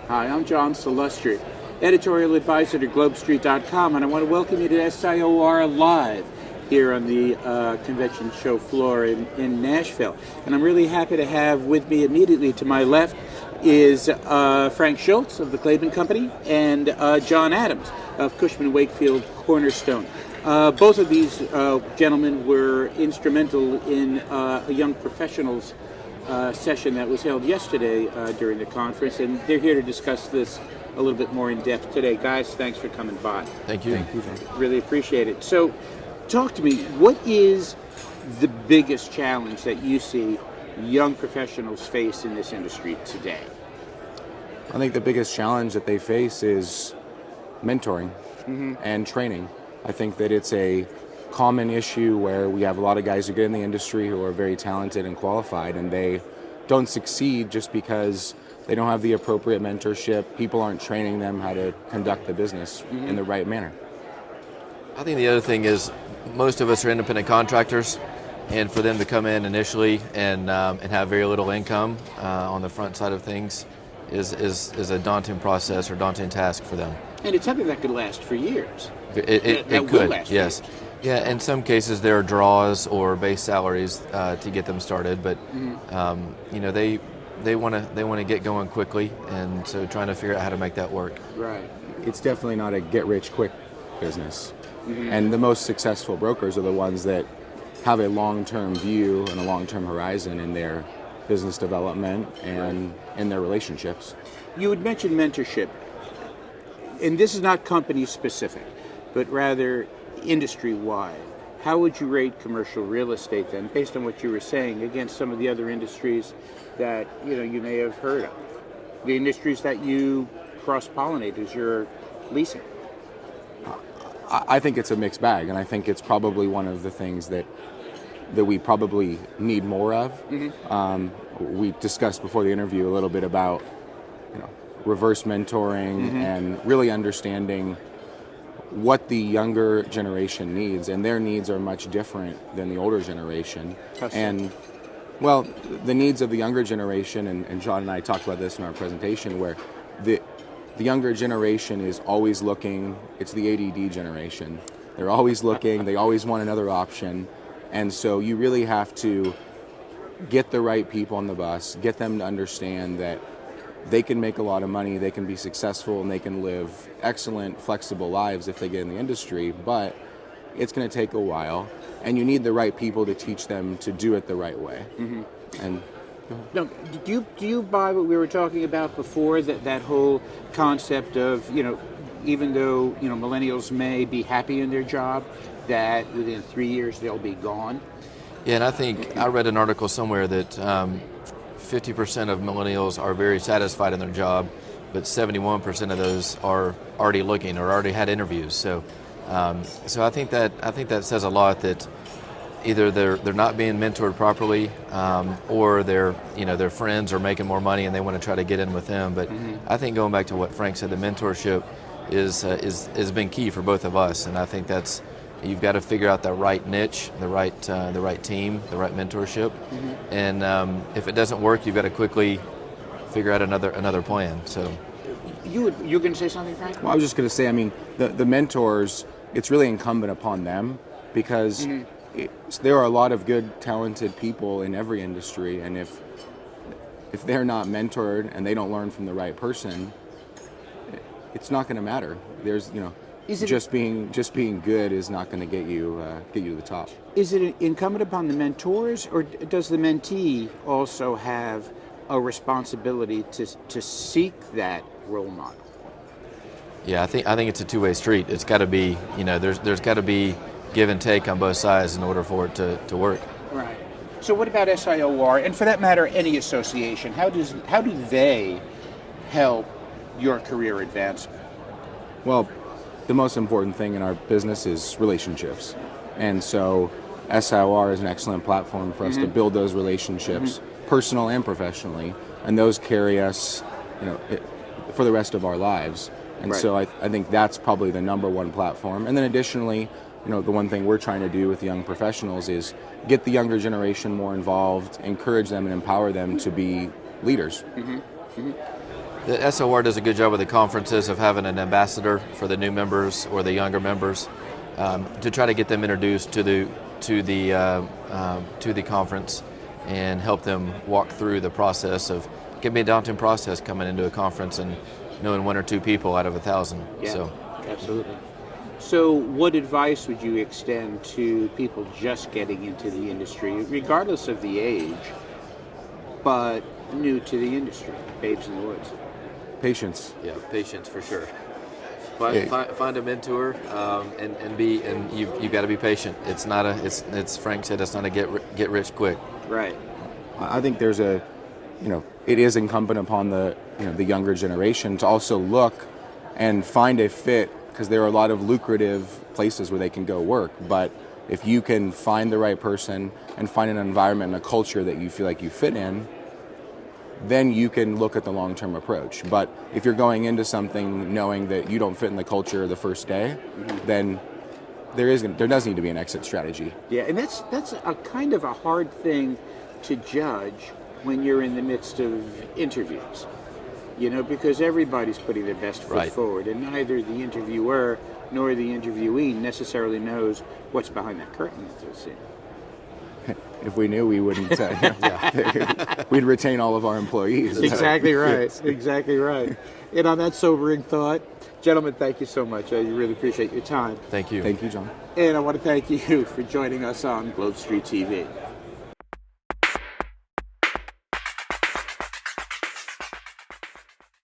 Hi, I'm John Salustri, editorial advisor to GlobeStreet.com, and I want to welcome you to SIOR Live here on the convention show floor in Nashville. And I'm really happy to have with me immediately to my left is Frank Schulz of the Clayton Company and John Adams of Cushman Wakefield Cornerstone. Both of these gentlemen were instrumental in a young professionals session that was held yesterday during the conference, and they're here to discuss this a little bit more in depth today. Guys, thanks for coming by. Thank you. Thank you, John. Really appreciate it. So, talk to me, what is the biggest challenge that you see young professionals face in this industry today? I think the biggest challenge that they face is mentoring and training. I think that it's a common issue where we have a lot of guys who get in the industry who are very talented and qualified, and they don't succeed just because they don't have the appropriate mentorship. People aren't training them how to conduct the business in the right manner. I think the other thing is most of us are independent contractors, and for them to come in initially and have very little income on the front side of things is a daunting process or daunting task for them. And it's something that could last for years. It could, yes. Yeah, in some cases there are draws or base salaries to get them started, but they want to get going quickly, and so trying to figure out how to make that work. Right. It's definitely not a get-rich-quick business. And the most successful brokers are the ones that have a long-term view and a long-term horizon in their business development and in their relationships. You had mentioned mentorship, and this is not company specific, but rather industry-wide. How would you rate commercial real estate then, based on what you were saying, against some of the other industries that you may have heard of? The industries that you cross-pollinate as you're leasing? I think it's a mixed bag, and I think it's probably one of the things that we probably need more of. We discussed before the interview a little bit about reverse mentoring and really understanding what the younger generation needs, and their needs are much different than the older generation. And well, the needs of the younger generation, and John and I talked about this in our presentation, where the younger generation is always looking. It's the ADD generation. They're always looking. They always want another option. And so you really have to get the right people on the bus, get them to understand that they can make a lot of money, they can be successful, and they can live excellent, flexible lives if they get in the industry, but it's going to take a while, and you need the right people to teach them to do it the right way. And now, do you buy what we were talking about before, that whole concept of, even though, millennials may be happy in their job, that within 3 years they'll be gone? Yeah, and I think I read an article somewhere that 50% of millennials are very satisfied in their job, but 71% of those are already looking or already had interviews. So I think that says a lot, that either they're not being mentored properly, or their friends are making more money and they want to try to get in with them. But I think going back to what Frank said, the mentorship has been key for both of us, and I think that's. You've got to figure out the right niche, the right team, the right mentorship, and if it doesn't work, you've got to quickly figure out another plan. So, you're going to say something, Frank? Well, I was just going to say, I mean, the mentors, it's really incumbent upon them, because there are a lot of good, talented people in every industry, and if they're not mentored and they don't learn from the right person, it's not going to matter. There's just being good is not going to get you to the top. Is it incumbent upon the mentors, or does the mentee also have a responsibility to seek that role model? Yeah, I think it's a two-way street. It's got to be, there's got to be give and take on both sides in order for it to work. Right. So what about SIOR, and for that matter, any association? How do they help your career advancement? Well, the most important thing in our business is relationships. And so SIOR is an excellent platform for us to build those relationships, personal and professionally, and those carry us, for the rest of our lives. And so I think that's probably the number one platform. And then additionally, the one thing we're trying to do with young professionals is get the younger generation more involved, encourage them and empower them to be leaders. The SOR does a good job with the conferences of having an ambassador for the new members or the younger members to try to get them introduced to the conference and help them walk through the process of. It can be a daunting process coming into a conference and knowing one or two people out of 1,000. Yeah, so absolutely. So what advice would you extend to people just getting into the industry, regardless of the age, but new to the industry, babes in the woods? Patience. Yeah, patience for sure. Find a mentor and you've got to be patient. It's not it's Frank said, it's not a get rich quick. Right. I think there's it is incumbent upon the younger generation to also look and find a fit, because there are a lot of lucrative places where they can go work. But if you can find the right person and find an environment and a culture that you feel like you fit in, then you can look at the long-term approach. But if you're going into something knowing that you don't fit in the culture the first day, then there does need to be an exit strategy. Yeah, and that's a kind of a hard thing to judge when you're in the midst of interviews, because everybody's putting their best foot forward, and neither the interviewer nor the interviewee necessarily knows what's behind that curtain, as they say. If we knew, we wouldn't. We'd retain all of our employees. Exactly right. Exactly right. And on that sobering thought, gentlemen, thank you so much. I really appreciate your time. Thank you. Thank you, John. And I want to thank you for joining us on Globe Street TV.